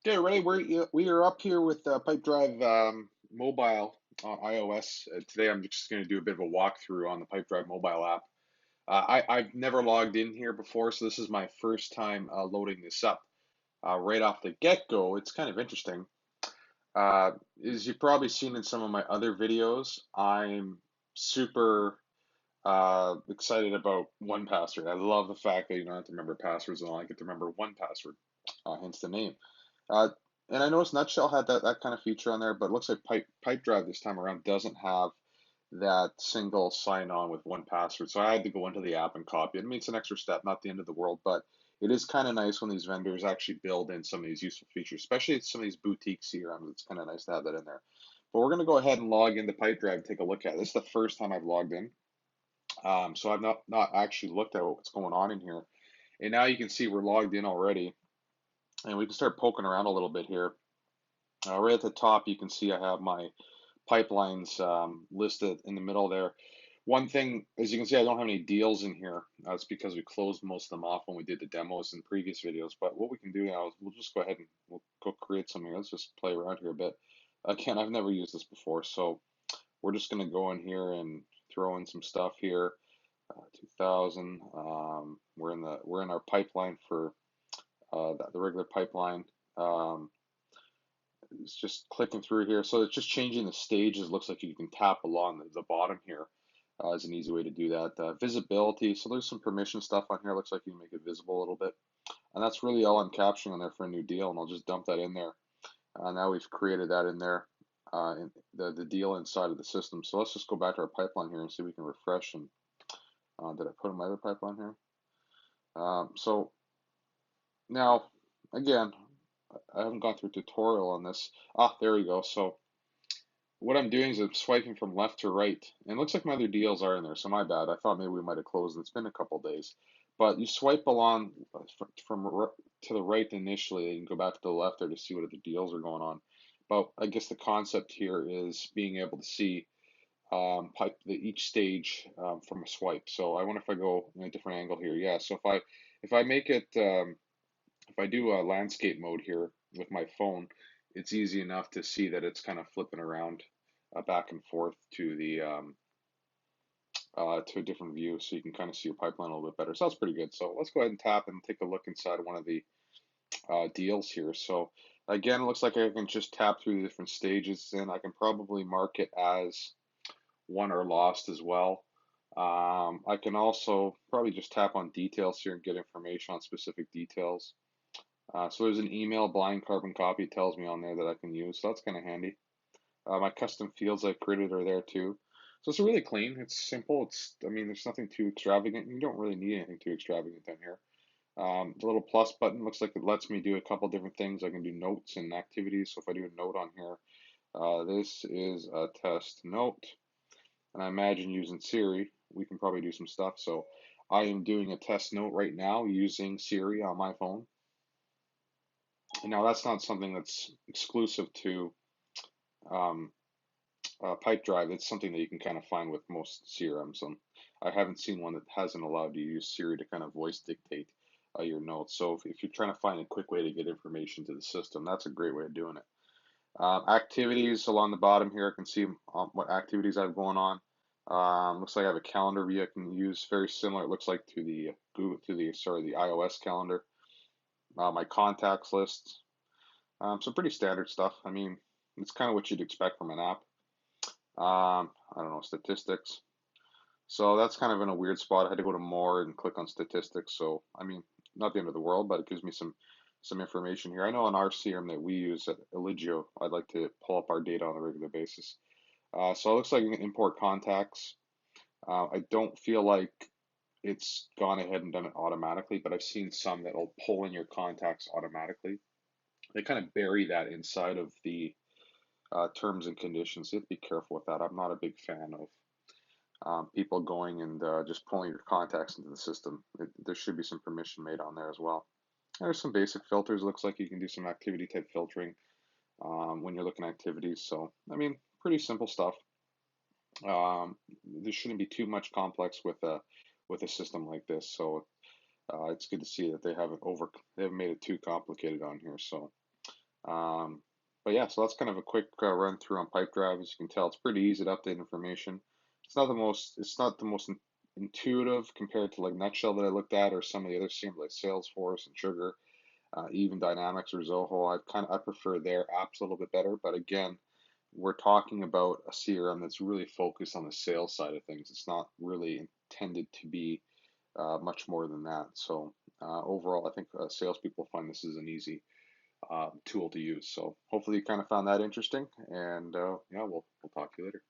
Okay, Ray, we are up here with Pipedrive mobile on iOS. Today I'm just going to do a bit of a walkthrough on the Pipedrive mobile app. I've never logged in here before, so this is my first time loading this up. Right off the get-go, it's kind of interesting. As you've probably seen in some of my other videos, I'm super excited about one password. I love the fact that you don't have to remember passwords and all. I get to remember one password, hence the name. Uh, and I noticed Nutshell had that kind of feature on there, but it looks like Pipedrive this time around doesn't have that single sign on with one password. So I had to go into the app and copy it. I mean, it's an extra step, not the end of the world, but it is kind of nice when these vendors actually build in some of these useful features, especially at some of these boutique CRMs. It's kind of nice to have that in there. But we're going to go ahead and log into Pipedrive and take a look at it. This is the first time I've logged in. So I've not actually looked at what's going on in here. And now you can see we're logged in already. And we can start poking around a little bit here. Right at the top, you can see I have my pipelines listed in the middle there. One thing, as you can see, I don't have any deals in here. That's because we closed most of them off when we did the demos in previous videos. But what we can do now is we'll just go ahead and we'll go create some here. Let's just play around here a bit. Again, I've never used this before, so we're just going to go in here and throw in some stuff here. 2000. We're in our pipeline for the regular pipeline. Um, it's just clicking through here. So it's just changing the stages. It looks like you can tap along the bottom here is an easy way to do that. Visibility. So there's some permission stuff on here. Looks like you can make it visible a little bit. And that's really all I'm capturing on there for a new deal. And I'll just dump that in there. Now we've created that in there, in the deal inside of the system. So let's just go back to our pipeline here and see if we can refresh. And did I put in my other pipeline here? So now, again, I haven't gone through a tutorial on this. Ah, there we go. So what I'm doing is I'm swiping from left to right, and it looks like my other deals are in there. So my bad. I thought maybe we might have closed. It's been a couple days, but you swipe along to the right initially, and go back to the left there to see what other deals are going on. But I guess the concept here is being able to see each stage from a swipe. So I wonder if I go in a different angle here. Yeah. So if I make it if I do a landscape mode here with my phone, it's easy enough to see that it's kind of flipping around back and forth to a different view, so you can kind of see your pipeline a little bit better. So that's pretty good. So let's go ahead and tap and take a look inside one of the deals here. So again, it looks like I can just tap through the different stages, and I can probably mark it as won or lost as well. I can also probably just tap on details here and get information on specific details. So there's an email blind carbon copy tells me on there that I can use. So that's kind of handy. My custom fields I've created are there too. So it's really clean. It's simple. I mean, there's nothing too extravagant. You don't really need anything too extravagant down here. The little plus button looks like it lets me do a couple different things. I can do notes and activities. So if I do a note on here, this is a test note. And I imagine using Siri, we can probably do some stuff. So I am doing a test note right now using Siri on my phone. Now, that's not something that's exclusive to um, Pipedrive. It's something that you can kind of find with most CRMs. I haven't seen one that hasn't allowed you to use Siri to kind of voice dictate your notes. So if you're trying to find a quick way to get information to the system, that's a great way of doing it. Activities along the bottom here, I can see what activities I have going on. Looks like I have a calendar view I can use, very similar. It looks like to the the iOS calendar. My contacts list. So pretty standard stuff. I mean, it's kind of what you'd expect from an app. I don't know, statistics. So that's kind of in a weird spot. I had to go to more and click on statistics. So I mean, not the end of the world, but it gives me some information here. I know on our CRM that we use at Eligio, I'd like to pull up our data on a regular basis. So it looks like you can import contacts. I don't feel like it's gone ahead and done it automatically, but I've seen some that'll pull in your contacts automatically. They kind of bury that inside of the terms and conditions. You have to be careful with that. I'm not a big fan of people going and just pulling your contacts into the system. There should be some permission made on there as well. There's some basic filters. Looks like you can do some activity type filtering when you're looking at activities. So, I mean, pretty simple stuff. There shouldn't be too much complex with a system like this. So it's good to see that they haven't made it too complicated on here. So Um, but yeah, so that's kind of a quick run through on Pipedrive. As you can tell, it's pretty easy to update information. It's not the most intuitive compared to like Nutshell that I looked at, or some of the other CRMs like Salesforce and Sugar, even Dynamics or Zoho. I prefer their apps a little bit better. But again, we're talking about a CRM that's really focused on the sales side of things. It's not really intended to be much more than that. So overall, I think salespeople find this is an easy tool to use. So hopefully you kind of found that interesting. And yeah, we'll talk to you later.